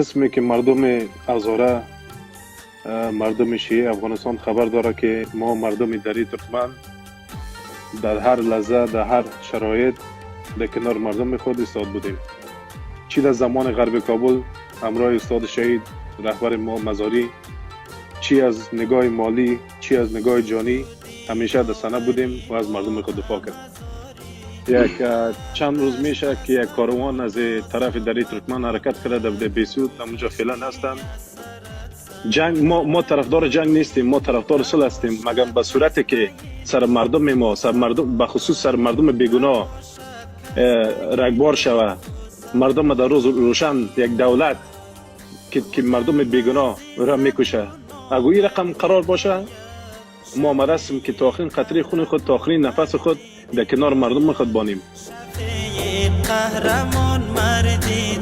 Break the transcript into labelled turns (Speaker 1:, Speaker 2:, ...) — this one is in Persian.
Speaker 1: قسمی که مردم هزاره، مردم شیعه افغانستان خبر داره که ما مردم دری ترکمن در هر لحظه در هر شرایط در کنار مردم خود ایستاد بودیم. چی در زمان غرب کابل همراه استاد شهید رهبر ما مزاری، چی از نگاه مالی، چی از نگاه جانی، همیشه در صحنه بودیم و از مردم خود دفاع کردیم. یک چند روز میشه که یک کاروان از طرف دری ترکمن حرکت کرده در بیسود، اونجا فعلا هستن. جنگ ما طرفدار جنگ نیستیم، ما طرفدار صلح هستیم، مگر به صورتی که سر مردم ما، سر مردم به خصوص سر مردم بیگناه رگبار شوه، مردم در روز روشن یک دولت که مردم بیگناه را میکشه، اگه این رقم قرار باشه، ما آمده هستیم که تا آخرین قطره خون خود، تا آخرین نفس خود در کنار مردم خود بانیم.
Speaker 2: قهرمان مردی